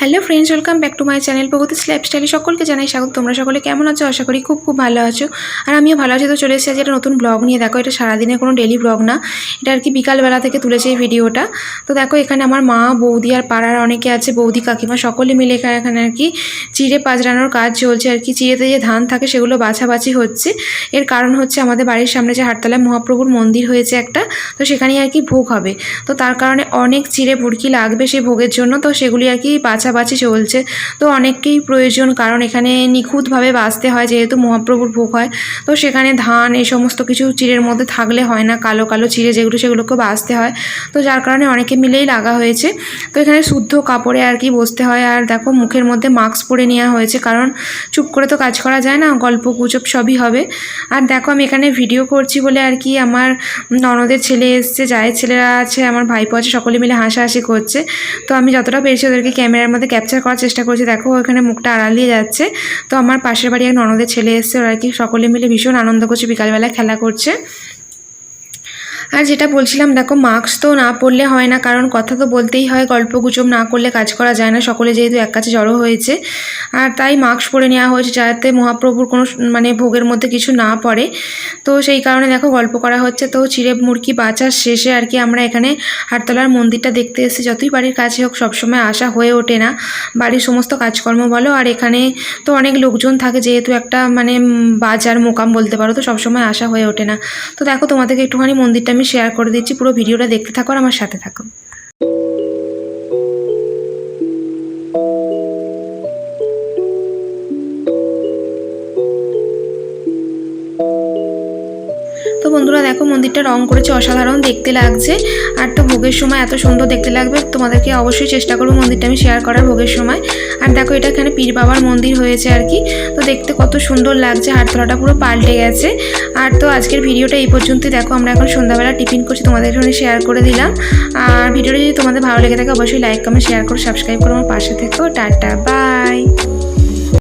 Hello friends, welcome back to my channel প্রগতিস লাইফস্টাইলে সকলকে জানাই স্বাগত। তোমরা সকলে কেমন আছো? আশা করি খুব ভালো আছো, আর আমিও ভালো আছি। তো চলে এসেছি আজ একটা নতুন ব্লগ নিয়ে। দেখো, এটা সারাদিনের কোনো ডেলি ব্লগ না, এটা আর কি বিকালবেলা থেকে তুলেছে এই ভিডিওটা। তো দেখো, এখানে আমার মা, বৌদি আর পাড়ার অনেকে আছে, বৌদি কাকিমা সকলে মিলে এখানে আর কি চিড়ে পাজরানোর কাজ চলছে আর কি। চিড়েতে যে ধান থাকে সেগুলো বাছাবাছি হচ্ছে। এর কারণ হচ্ছে আমাদের বাড়ির সামনে যে হাটতলায় মহাপ্রভুর মন্দির হয়েছে একটা, তো সেখানেই আর কি ভোগ হবে। তো তার কারণে অনেক চিড়ে বুড়কি লাগবে সেই ভোগের জন্য, তো সেগুলি আর কি বাছাবাছি চলছে। তো অনেককেই প্রয়োজন, কারণ এখানে নিখুঁতভাবে বাছতে হয়, যেহেতু মহাপ্রভুর ভোগ হয়। তো সেখানে ধান এই সমস্ত কিছু চিড়ের মধ্যে থাকলে হয় না, কালো কালো চিড়ে যেগুলো সেগুলোকে বাছতে হয়। তো যার কারণে অনেকে মিলেই লাগা হয়েছে। তো এখানে শুদ্ধ কাপড়ে আর কি বসতে হয়। আর দেখো, মুখের মধ্যে মাস্ক পরে নেওয়া হয়েছে, কারণ চুপ করে তো কাজ করা যায় না, গল্প গুজব সবই হবে। আর দেখো, আমি এখানে ভিডিও করছি বলে আর কি আমার ননদের ছেলে এসছে, জায়ের ছেলেরা আছে, আমার ভাইপো আছে, সকলে মিলে হাসাহাসি করছে। তো আমি যতটা পেরেছি ওদেরকে ক্যামেরার মধ্যে ক্যাপচার করার চেষ্টা করছি। দেখো, ওখানে মুখটা আড়াল দিয়ে যাচ্ছে। তো আমার পাশের বাড়ি এক ননদের ছেলে এসছে, ওরা আর কি সকলে মিলে ভীষণ আনন্দ করছে, বিকালবেলায় খেলা করছে। আর যেটা বলছিলাম, দেখো, মাস্ক তো না পরলে হয় না, কারণ কথা তো বলতেই হয়, গল্প গুজব না করলে কাজ করা যায় না। সকলে যেহেতু এক কাছে জড়ো হয়েছে, আর তাই মাস্ক পরে নেওয়া হয়েছে, যাতে মহাপ্রভুর কোনো ভোগের মধ্যে কিছু না পড়ে। তো সেই কারণে দেখো গল্প করা হচ্ছে। তো চিড়ে মুরগি বাঁচার শেষে আর কি আমরা এখানে হাটতলার মন্দিরটা দেখতে এসেছি। যতই বাড়ির কাছে হোক, সবসময় আসা হয়ে ওঠে না, বাড়ির সমস্ত কাজকর্ম বলো, আর এখানে তো অনেক লোকজন থাকে, যেহেতু একটা বাজার মোকাম বলতে পারো, তো সবসময় আসা হয়ে ওঠে না। তো দেখো, তোমাদেরকে একটুখানি মন্দিরটা আমি শেয়ার করে দিচ্ছি, পুরো ভিডিওটা দেখতে থাকো আর আমার সাথে থাকো। তো বন্ধুরা দেখো, মন্দিরটা রং করেছে, অসাধারণ দেখতে লাগছে। আর তো ভোগের সময় এত সুন্দর দেখতে লাগবে, তোমাদেরকে অবশ্যই চেষ্টা করবো মন্দিরটা আমি শেয়ার করার ভোগের সময়। আর দেখো, এটা এখানে পীর বাবার মন্দির হয়েছে আর কি। তো দেখতে কত সুন্দর লাগছে, হাটতলাটা পুরো পাল্টে গেছে। আর তো আজকের ভিডিওটা এই পর্যন্তই। দেখো, আমরা এখন সন্ধ্যাবেলা টিফিন করছি, তোমাদের এখানে শেয়ার করে দিলাম। আর ভিডিওটা যদি তোমাদের ভালো লেগে থাকে, অবশ্যই লাইক কমেন্ট শেয়ার করো, সাবস্ক্রাইব করো, আমার পাশে থেকো। Tata, by.